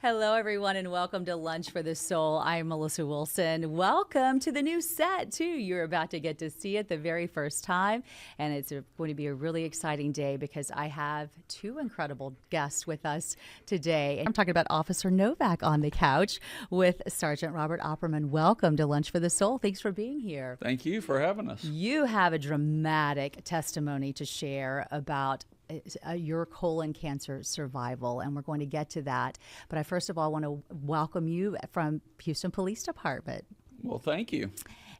Hello, everyone, and welcome to Lunch for the Soul. I'm Melissa Wilson. Welcome to the new set, too. You're about to get to see it the very first time, and it's going to be a really exciting day because I have two incredible guests with us today. I'm talking about Officer Novak on the couch with Sergeant Robert Oppermann. Welcome to Lunch for the Soul. Thanks for being here. Thank you for having us. You have a dramatic testimony to share about your colon cancer survival, and we're going to get to that. But I first of all want to welcome you from Houston Police Department. Well, thank you.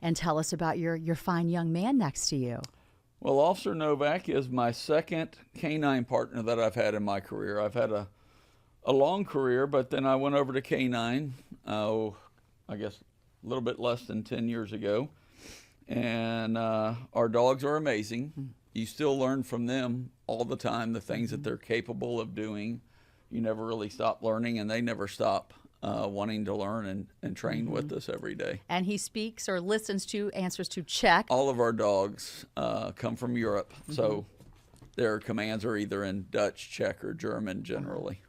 And tell us about your fine young man next to you. Well, Officer Novak is my second canine partner that I've had in my career. I've had a long career, but then I went over to canine, I guess a little bit less than 10 years ago. And our dogs are amazing. You still learn from them all the time, the things that they're capable of doing. You never really stop learning, and they never stop wanting to learn and train with us every day. And he speaks or listens to, answers to check. All of our dogs come from Europe, so their commands are either in Dutch, Czech, or German generally.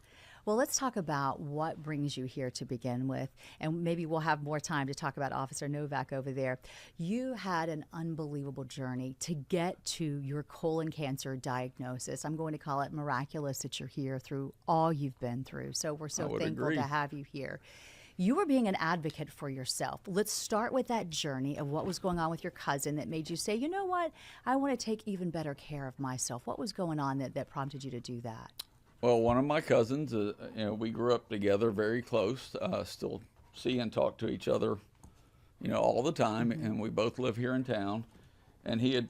Well, let's talk about what brings you here to begin with, and maybe we'll have more time to talk about Officer Novak over there. You had an unbelievable journey to get to your colon cancer diagnosis. I'm going to call it miraculous that you're here through all you've been through. So we're so thankful to have you here. You were being an advocate for yourself. Let's start with that journey of what was going on with your cousin that made you say, you know what, I want to take even better care of myself. What was going on that prompted you to do that? Well, one of my cousins, we grew up together, very close, still see and talk to each other, all the time, and we both live here in town. And he had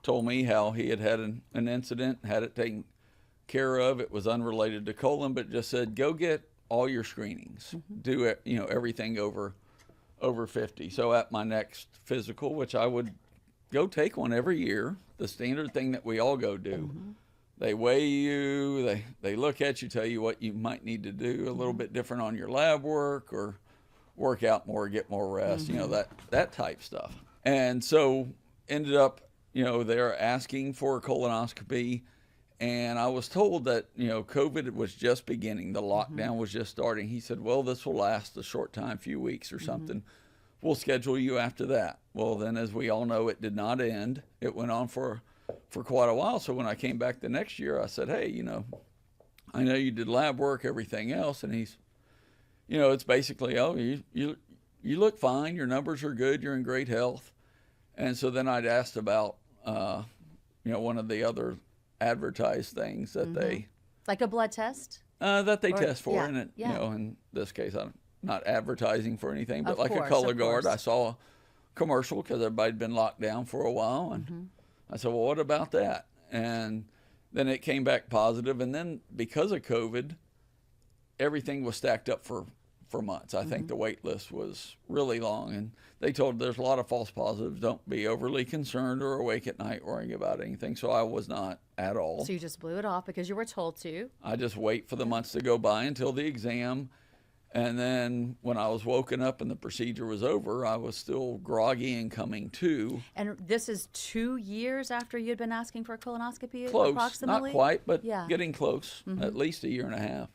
told me how he had an incident, had it taken care of. It was unrelated to colon, but just said, go get all your screenings, do it, everything over 50. So at my next physical, which I would go take one every year, the standard thing that we all go do. They weigh you, they look at you, tell you what you might need to do, a little bit different on your lab work, or work out more, get more rest, that type stuff. And so ended up, they're asking for a colonoscopy, and I was told that, COVID was just beginning, the lockdown was just starting. He said, well, this will last a short time, few weeks or something. We'll schedule you after that. Well, then, as we all know, it did not end. It went on for quite a while. So when I came back the next year, I said, hey, I know you did lab work, everything else. And he's, it's basically, oh, you look fine. Your numbers are good. You're in great health. And so then I'd asked about, one of the other advertised things that they. Like a blood test? That they test for. Yeah, and, yeah. In this case, I'm not advertising for anything, but Of like course, a color of guard. course. I saw a commercial because everybody'd been locked down for a while. And I said, well, what about that? And then it came back positive. And then because of COVID, everything was stacked up for months. I think the wait list was really long. And they told there's a lot of false positives. Don't be overly concerned or awake at night worrying about anything. So I was not at all. So you just blew it off because you were told to. I just wait for the months to go by until the exam. And then when I was woken up and the procedure was over, I was still groggy and coming to. And this is 2 years after you'd been asking for a colonoscopy, Close, approximately? not quite, but Yeah. getting close, at least a year and a half.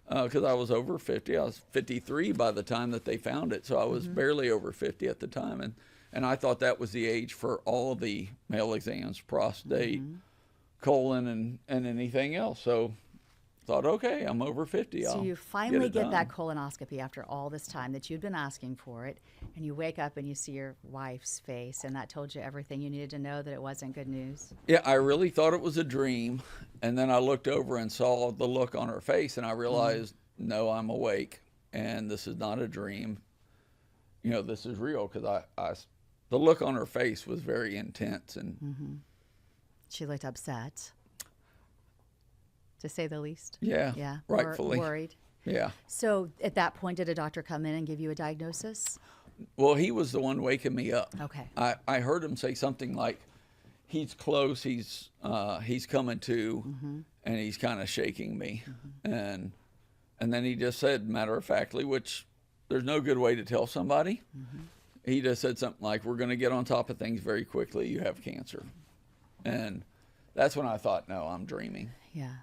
Because I was over 50. I was 53 by the time that they found it, so I was barely over 50 at the time. And I thought that was the age for all the male exams, prostate, colon, and anything else. So thought, okay, I'm over 50. So I'll you finally get get that done. colonoscopy after all this time that you'd been asking for it, and you wake up and you see your wife's face, and that told you everything you needed to know that it wasn't good news. Yeah, I really thought it was a dream. And then I looked over and saw the look on her face, and I realized, no, I'm awake, and this is not a dream. This is real, because the look on her face was very intense. And She looked upset, to say the least. yeah, rightfully. Worried. Yeah. So at that point, did a doctor come in and give you a diagnosis? Well, he was the one waking me up. Okay. I heard him say something like, he's close, he's coming to, and he's kind of shaking me. And then he just said, matter-of-factly, which there's no good way to tell somebody, he just said something like, we're going to get on top of things very quickly, you have cancer. And that's when I thought, no, I'm dreaming. Yeah.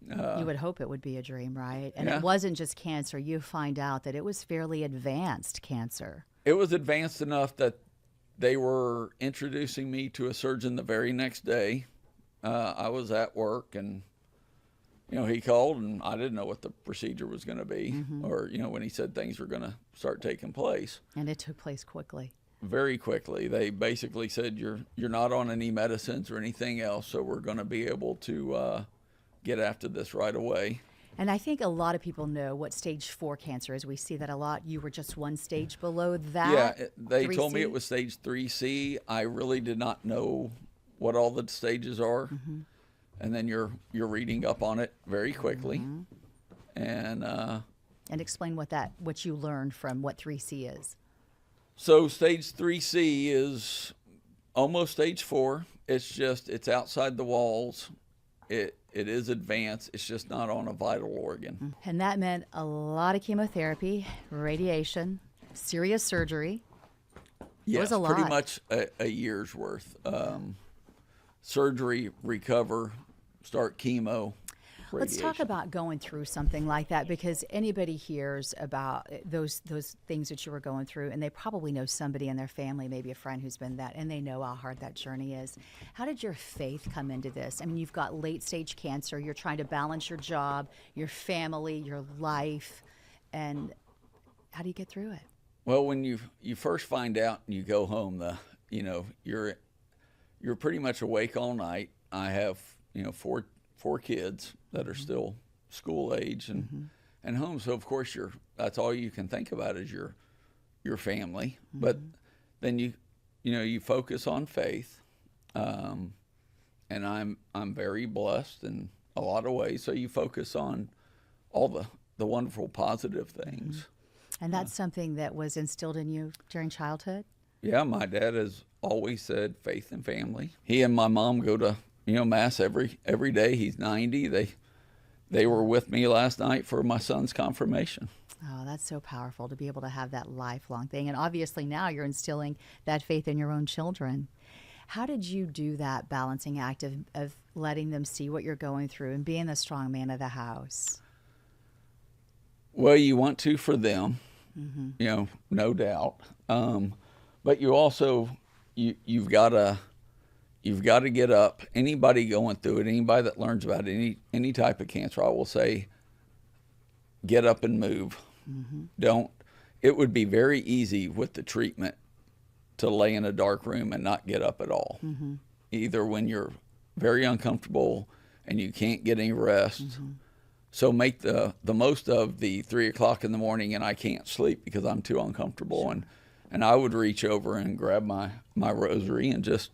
You would hope it would be a dream, right? And Yeah. it wasn't just cancer. You find out that it was fairly advanced cancer. It was advanced enough that they were introducing me to a surgeon the very next day. I was at work, and he called, and I didn't know what the procedure was going to be, or when he said things were going to start taking place. And it took place quickly. Very quickly. They basically said, you're not on any medicines or anything else, so we're going to be able to get after this right away. And I think a lot of people know what stage 4 cancer is. We see that a lot. You were just one stage below that. Yeah, they 3C? told me it was stage 3C. I really did not know what all the stages are. And then you're reading up on it very quickly. And explain what you learned from what 3C is. so stage 3C is almost stage 4. It's outside the walls. It is advanced. It's just not on a vital organ. And that meant a lot of chemotherapy, radiation, serious surgery. Yes, was a pretty lot. much a year's worth. Surgery, recover, start chemo, Let's talk radiation. about going through something like that, because anybody hears about those things that you were going through, and they probably know somebody in their family, maybe a friend who's been that, and they know how hard that journey is. How did your faith come into this? I mean, you've got late stage cancer. You're trying to balance your job, your family, your life, and how do you get through it? Well, when you first find out and you go home, you're pretty much awake all night. I have four kids that are still school age and home, so of course that's all you can think about is your family. But then you focus on faith, and I'm very blessed in a lot of ways. So you focus on all the wonderful positive things. And that's something that was instilled in you during childhood? Yeah, my dad has always said faith and family. He and my mom go to mass every day. He's 90. They were with me last night for my son's confirmation. Oh, that's so powerful to be able to have that lifelong thing. And obviously now you're instilling that faith in your own children. How did you do that balancing act of letting them see what you're going through and being the strong man of the house? Well, you want to for them, no doubt. But you also, you've got to get up. Anybody going through it, anybody that learns about any type of cancer, I will say, get up and move. It would be very easy with the treatment to lay in a dark room and not get up at all. Either when you're very uncomfortable and you can't get any rest. So make the most of the 3 o'clock in the morning and I can't sleep because I'm too uncomfortable. And I would reach over and grab my rosary and just,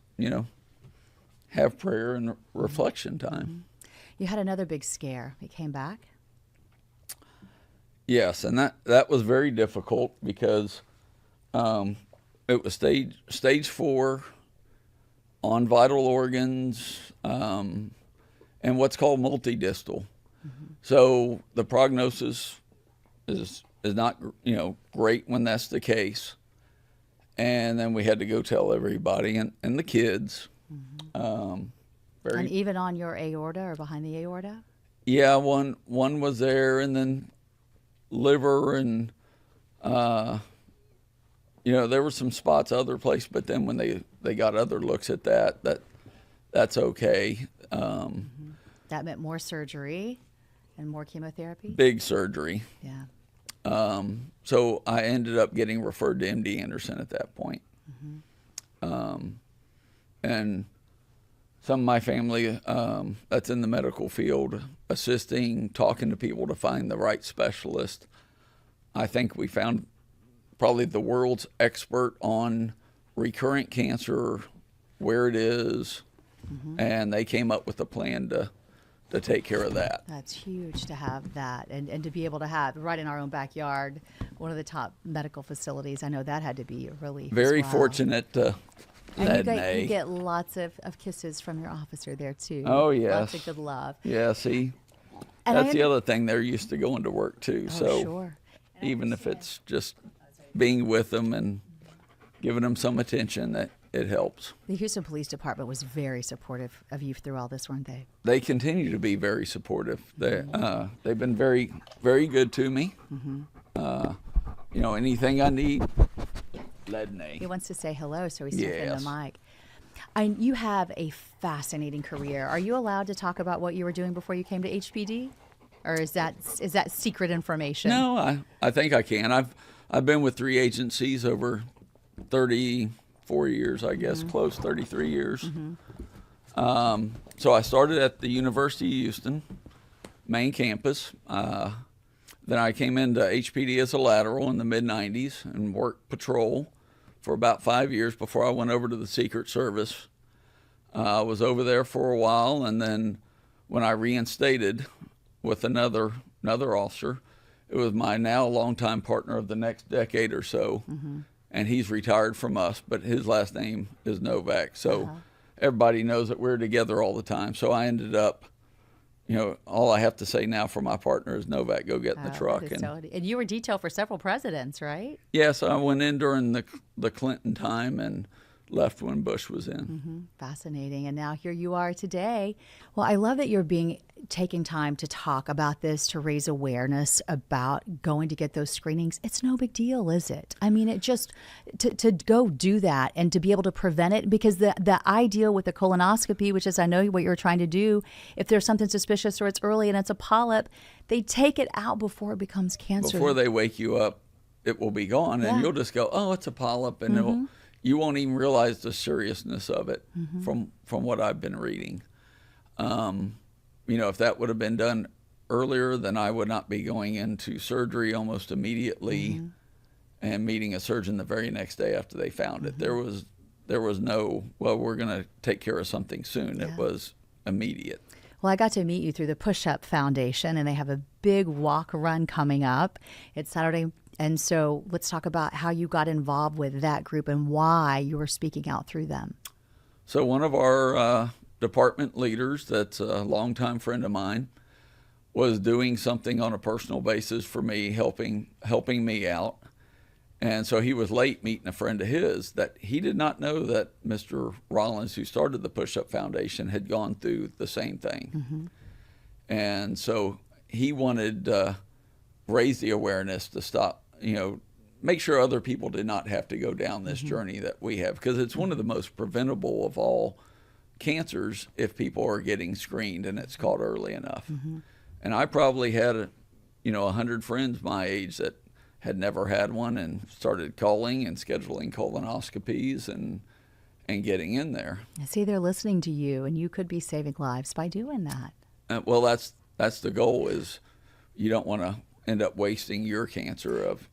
have prayer and reflection time. You had another big scare. It came back? Yes, and that was very difficult because it was stage 4 on vital organs and what's called multidistal. So the prognosis is not great when that's the case. And then we had to go tell everybody and the kids. And even on your aorta or behind the aorta? Yeah, one was there, and then liver, and there were some spots other place. But then when they got other looks at that's okay. That meant more surgery and more chemotherapy? Big surgery. Yeah. So I ended up getting referred to MD Anderson at that point. And some of my family that's in the medical field, assisting, talking to people to find the right specialist. I think we found probably the world's expert on recurrent cancer, where it is, and they came up with a plan to take care of that. That's huge to have that and to be able to have right in our own backyard, one of the top medical facilities. I know that had to be a relief. Very as well. fortunate to And that you get lots of kisses from your officer there too. Oh, yes. Lots of good love. Yeah, see, And that's the other thing. They're used to going to work too. Oh, So sure. even if it's just being with them and giving them some attention, that it helps. The Houston Police Department was very supportive of you through all this, weren't they? They continue to be very supportive. They've been very, very good to me. You know, anything I need, Ledney. He wants to say hello, so he's stepping Yes. the mic. You have a fascinating career. Are you allowed to talk about what you were doing before you came to HPD? Or is that secret information? No, I think I can. I've been with 3 agencies over 34 years, I guess, close 33 years. So I started at the University of Houston, main campus. Then I came into HPD as a lateral in the mid-90s and worked patrol for about 5 years before I went over to the Secret Service. I was over there for a while, and then when I reinstated with another officer, it was my now longtime partner of the next decade or so, and he's retired from us, but his last name is Novak. So everybody knows that we're together all the time. So I ended up, you know, all I have to say now for my partner is Novak, go get in the truck. And you were detailed for several presidents, right? Yes, I went in during the Clinton time and left when Bush was in. Fascinating. And now here you are today. Well, I love that you're taking time to talk about this, to raise awareness about going to get those screenings. It's no big deal, is it? I mean, it just to go do that and to be able to prevent it, because the ideal with the colonoscopy, which is I know what you're trying to do, if there's something suspicious or it's early and it's a polyp, they take it out before it becomes cancer. Before they wake you up, it will be gone, and you'll just go, oh, it's a polyp, and you won't even realize the seriousness of it from what I've been reading. You know, if that would have been done earlier, then I would not be going into surgery almost immediately and meeting a surgeon the very next day after they found it. There was no, well, we're going to take care of something soon. It was immediate. Well, I got to meet you through the Push-Up Foundation, and they have a big walk run coming up. It's Saturday. And so let's talk about how you got involved with that group and why you were speaking out through them. So one of our department leaders that's a longtime friend of mine was doing something on a personal basis for me, helping me out. And so he was late meeting a friend of his that he did not know that Mr. Rollins, who started the Push-Up Foundation, had gone through the same thing. And so he wanted to raise the awareness to stop, you know, make sure other people did not have to go down this journey that we have, because it's one of the most preventable of all cancers if people are getting screened and it's caught early enough. And I probably had, 100 friends my age that had never had one and started calling and scheduling colonoscopies and getting in there. See, they're listening to you, and you could be saving lives by doing that. Well, that's the goal, is you don't want to end up wasting your cancer of,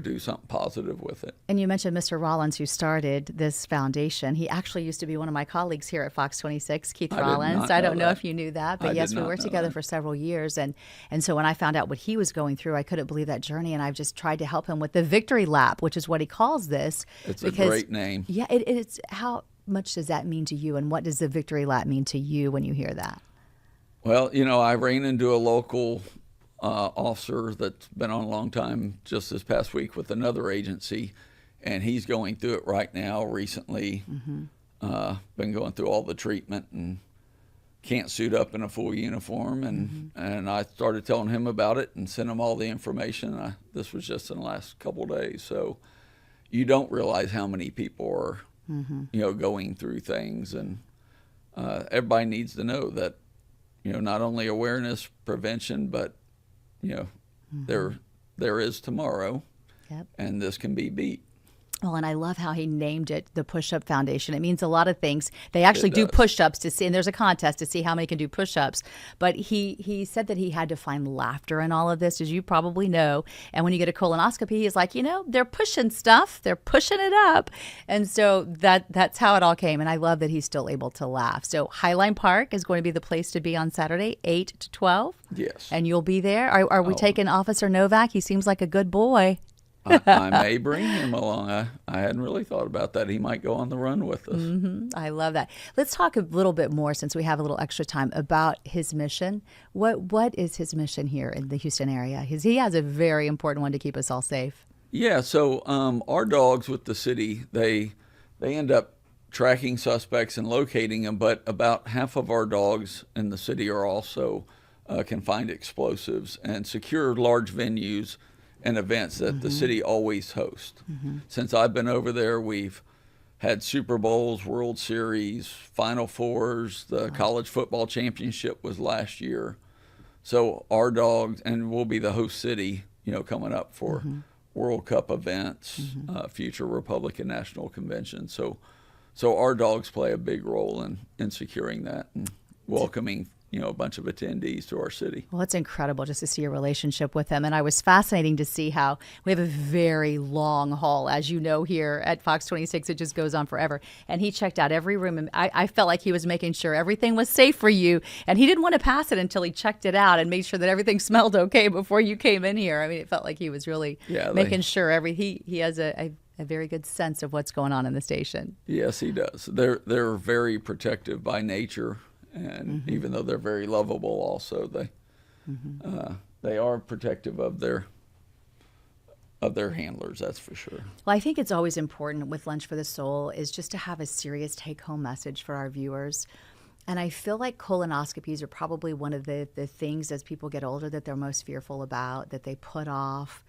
do something positive with it. And you mentioned Mr. Rollins, who started this foundation. He actually used to be one of my colleagues here at Fox 26, Keith Rollins. I don't know if you knew that, but yes, we worked together for several years. And so when I found out what he was going through, I couldn't believe that journey. And I've just tried to help him with the Victory Lap, which is what he calls this. It's a great name. Yeah, it's how much does that mean to you? And what does the Victory Lap mean to you when you hear that? Well, I ran into a local officer that's been on a long time just this past week with another agency, and he's going through it right now recently. Been going through all the treatment and can't suit up in a full uniform, and I started telling him about it and sent him all the information. This was just in the last couple of days, so you don't realize how many people are going through things, and everybody needs to know that not only awareness, prevention, but there is tomorrow, and this can be beat. Well, and I love how he named it the Push-Up Foundation. It means a lot of things. They actually do push-ups to see, and there's a contest to see how many can do push-ups. But he said that he had to find laughter in all of this, as you probably know. And when you get a colonoscopy, he's like, they're pushing stuff. They're pushing it up. And so that's how it all came. And I love that he's still able to laugh. So Highline Park is going to be the place to be on Saturday, 8 to 12. Yes. And you'll be there. Are we taking Officer Novak? He seems like a good boy. I may bring him along. I hadn't really thought about that. He might go on the run with us. I love that. Let's talk a little bit more, since we have a little extra time, about his mission. What is his mission here in the Houston area? He has a very important one to keep us all safe. Yeah, so our dogs with the city, they end up tracking suspects and locating them, but about half of our dogs in the city are also can find explosives and secure large venues and events that the city always hosts. Since I've been over there, we've had Super Bowls, World Series, Final Fours. The college football championship was last year. So our dogs, and we'll be the host city, coming up for World Cup events, future Republican National Convention. So our dogs play a big role in securing that and welcoming a bunch of attendees to our city. Well, it's incredible just to see your relationship with him. And I was fascinating to see how we have a very long haul. As you know, here at Fox 26, it just goes on forever. And he checked out every room. And I felt like he was making sure everything was safe for you. And he didn't want to pass it until he checked it out and made sure that everything smelled okay before you came in here. I mean, it felt like he was really making sure he has a very good sense of what's going on in the station. Yes, he does. They're very protective by nature. And even though they're very lovable, also they are protective of their handlers. That's for sure. Well, I think it's always important with Lunch for the Soul is just to have a serious take-home message for our viewers. And I feel like colonoscopies are probably one of the things as people get older that they're most fearful about, that they put off.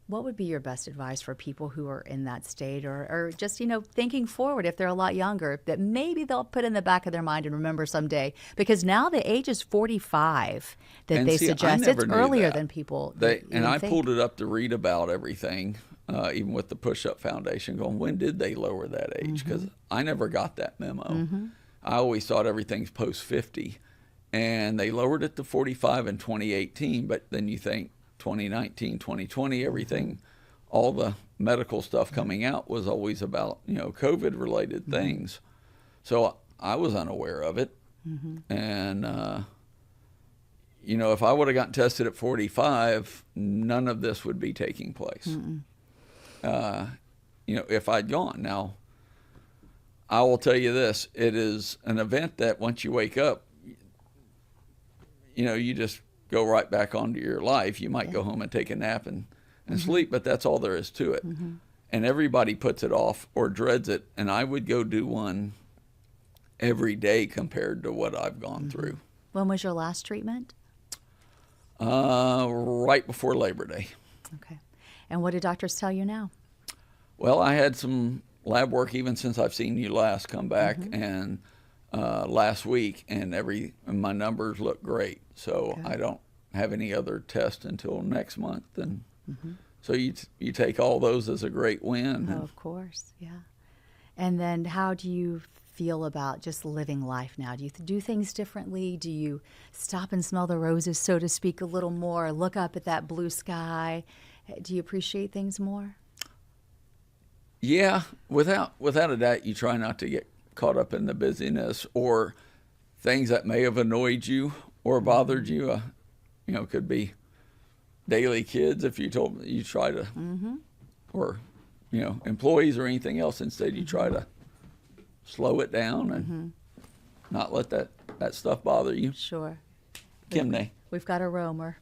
What would be your best advice for people who are in that state or just, thinking forward if they're a lot younger, that maybe they'll put in the back of their mind and remember someday? Because now the age is 45 that they suggest. It's earlier than people. I pulled it up to read about everything, even with the Push-Up Foundation, going, when did they lower that age? Because I never got that memo. I always thought everything's post-50. And they lowered it to 45 in 2018, but then you think, 2019, 2020, everything, all the medical stuff coming out was always about, COVID-related things. So I was unaware of it. And, if I would have gotten tested at 45, none of this would be taking place. If I'd gone. Now, I will tell you this. It is an event that once you wake up, you just go right back onto your life. You might go home and take a nap and sleep, but that's all there is to it. And everybody puts it off or dreads it. And I would go do one every day compared to what I've gone through. When was your last treatment? Right before Labor Day. Okay. And what do doctors tell you now? Well, I had some lab work even since I've seen you last come back and last week, and my numbers look great. So I don't have any other tests until next month. And so you take all those as a great win. Oh, of course, yeah. And then how do you feel about just living life now? Do you do things differently? Do you stop and smell the roses, so to speak, a little more, look up at that blue sky? Do you appreciate things more? Yeah, without a doubt, you try not to get caught up in the busyness or things that may have annoyed you or bothered you. Could be daily kids if you told you try to, or employees or anything else. Instead, you try to slow it down and not let that stuff bother you. Sure. Kimney. We've got a roamer.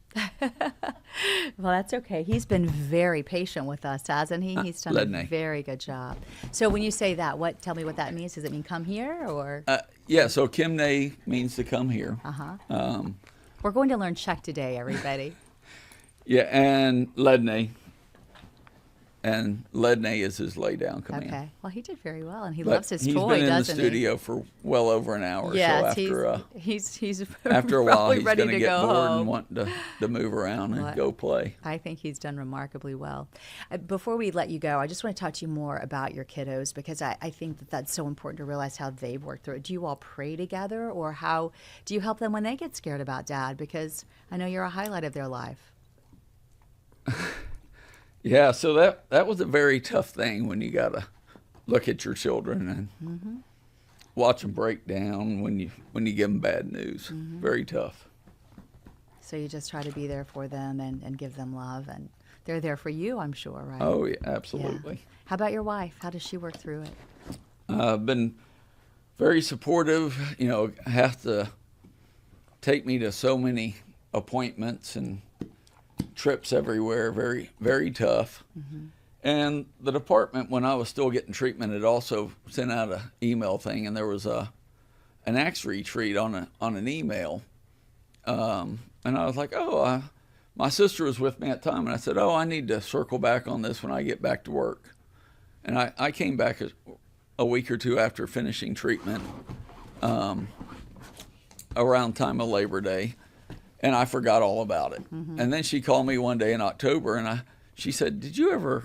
Well, that's okay. He's been very patient with us, hasn't he? He's done a very good job. So when you say that, tell me what that means. Does it mean come here or? Yeah, so Kimney means to come here. We're going to learn Czech today, everybody. Yeah, and Ledney. And Ledney is his lay down command. Okay. Well, he did very well, and he loves his toy, doesn't he? He's been in the studio he? For well over an hour. Yes, so he's after a while, he's ready going to get go bored home. and want to move around and go play. I think he's done remarkably well. Before we let you go, I just want to talk to you more about your kiddos, because I think that's so important to realize how they've worked through it. Do you all pray together, or how do you help them when they get scared about Dad? Because I know you're a highlight of their life. Yeah, so that was a very tough thing when you got to look at your children and watch them break down when you give them bad news. Very tough. So you just try to be there for them and give them love, and they're there for you, I'm sure, right? Oh, yeah, absolutely. Yeah. How about your wife? How does she work through it? Been very supportive. Have to take me to so many appointments and trips everywhere. Very, very tough. And the department, when I was still getting treatment, had also sent out an email thing, and there was an axe retreat on an email. And I was like, oh, my sister was with me at the time, and I said, oh, I need to circle back on this when I get back to work. And I came back a week or two after finishing treatment, around time of Labor Day, and I forgot all about it. And then she called me one day in October, and she said, did you ever,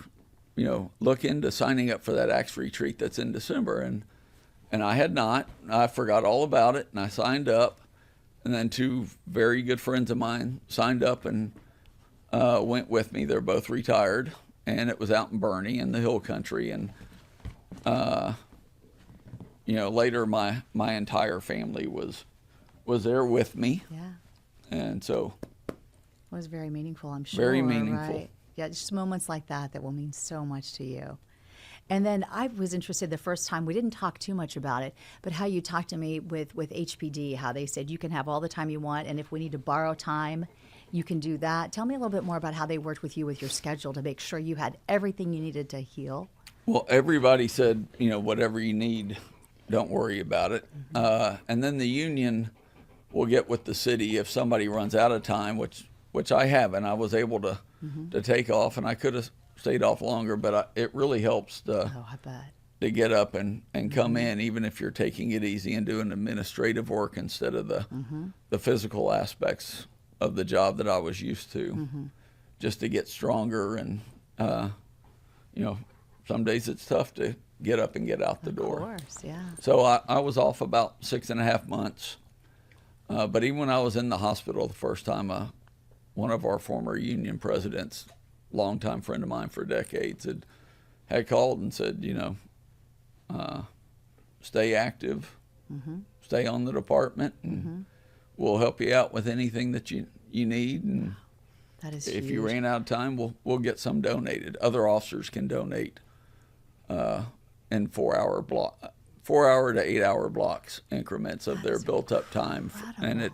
look into signing up for that axe retreat that's in December? And I had not. I forgot all about it, and I signed up. And then two very good friends of mine signed up and went with me. They're both retired, and it was out in Bernie in the hill country. And later my entire family was there with me. Yeah. And so it was very meaningful, I'm sure. Very meaningful. Right? Yeah, just moments like that will mean so much to you. And then I was interested the first time, we didn't talk too much about it, but how you talked to me with HPD, how they said you can have all the time you want, and if we need to borrow time, you can do that. Tell me a little bit more about how they worked with you with your schedule to make sure you had everything you needed to heal. Well, everybody said, whatever you need, don't worry about it. And then the union will get with the city if somebody runs out of time, which I haven't. I was able to take off, and I could have stayed off longer, but it really helps I bet. to get up and come in, even if you're taking it easy and doing administrative work instead of the physical aspects of the job that I was used to, just to get stronger. And some days it's tough to get up and get out the door. Of course, yeah. So I was off about 6.5 months, but even when I was in the hospital the first time, one of our former union presidents, longtime friend of mine for decades, had called and said, stay active, stay on the department, and we'll help you out with anything that you need. And that is if huge. you ran out of time, we'll get some donated. Other officers can donate in 4 hour to 8 hour blocks increments of their built up time. And it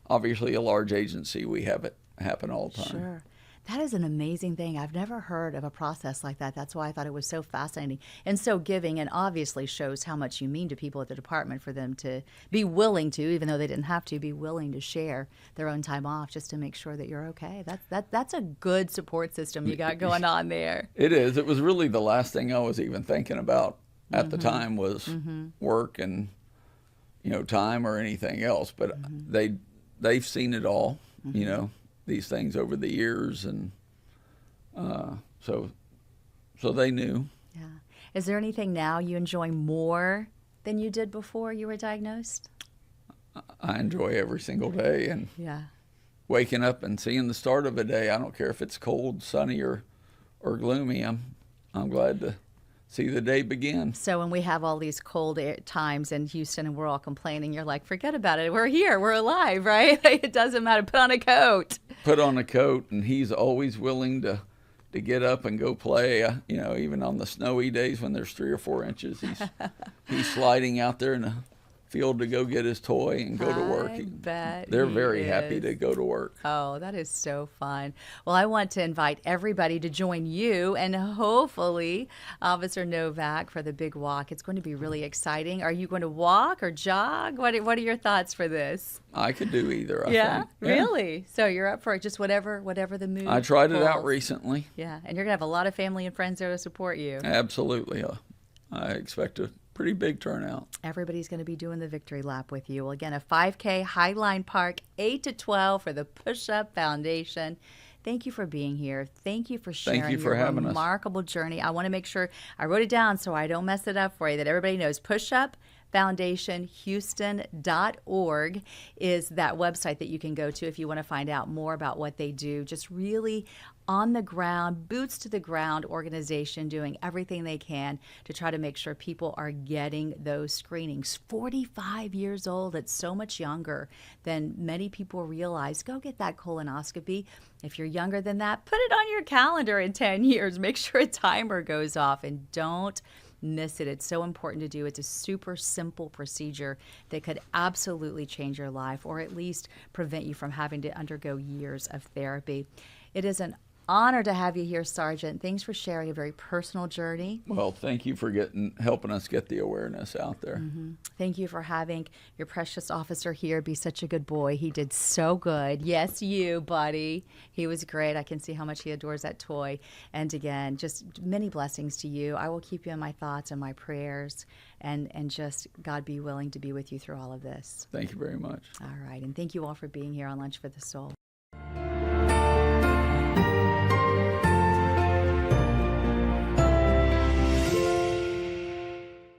obviously a large agency, we have it happen all the time. Sure. That is an amazing thing. I've never heard of a process like that. That's why I thought it was so fascinating and so giving, and obviously shows how much you mean to people at the department for them to be willing to, even though they didn't have to, be willing to share their own time off just to make sure that you're okay. That's a good support system you got going on there. It is. It was really the last thing I was even thinking about at the time was work and time or anything else. But they've seen it all. These things over the years, and so they knew. Yeah. Is there anything now you enjoy more than you did before you were diagnosed? I enjoy every single day, and yeah, waking up and seeing the start of a day. I don't care if it's cold, sunny, or gloomy. I'm glad to see the day begin. So when we have all these cold times in Houston and we're all complaining, you're like, forget about it. We're here. We're alive, right? It doesn't matter. Put on a coat. Put on a coat, and he's always willing to get up and go play. Even on the snowy days when there's 3 or 4 inches, he's sliding out there in the field to go get his toy and go to work. They're very happy to go to work. Oh, that is so fun. Well, I want to invite everybody to join you and hopefully Officer Novak for the big walk. It's going to be really exciting. Are you going to walk or jog? What are your thoughts for this? I could do either, I think. Really? So you're up for it, just whatever the mood I tried it out pulls. Recently. Yeah, and you're going to have a lot of family and friends there to support you. Absolutely. I expect a pretty big turnout. Everybody's going to be doing the victory lap with you. Well, again, a 5K Highline Park, 8 to 12 for the Push Up Foundation. Thank you for being here. Thank you for sharing your remarkable journey. I want to make sure I wrote it down so I don't mess it up for you, that everybody knows pushupfoundationhouston.org is that website that you can go to if you want to find out more about what they do. Just really on the ground, boots to the ground organization doing everything they can to try to make sure people are getting those screenings. 45 years old, it's so much younger than many people realize. Go get that colonoscopy. If you're younger than that, put it on your calendar in 10 years. Make sure a timer goes off and don't miss it. It's so important to do. It's a super simple procedure that could absolutely change your life, or at least prevent you from having to undergo years of therapy. It is an Honored to have you here, Sergeant. Thanks for sharing a very personal journey. Well, thank you for helping us get the awareness out there. Thank you for having your precious officer here be such a good boy. He did so good. Yes, you, buddy. He was great. I can see how much he adores that toy. And again, just many blessings to you. I will keep you in my thoughts and my prayers, and just God be willing to be with you through all of this. Thank you very much. All right. And thank you all for being here on Lunch for the Soul.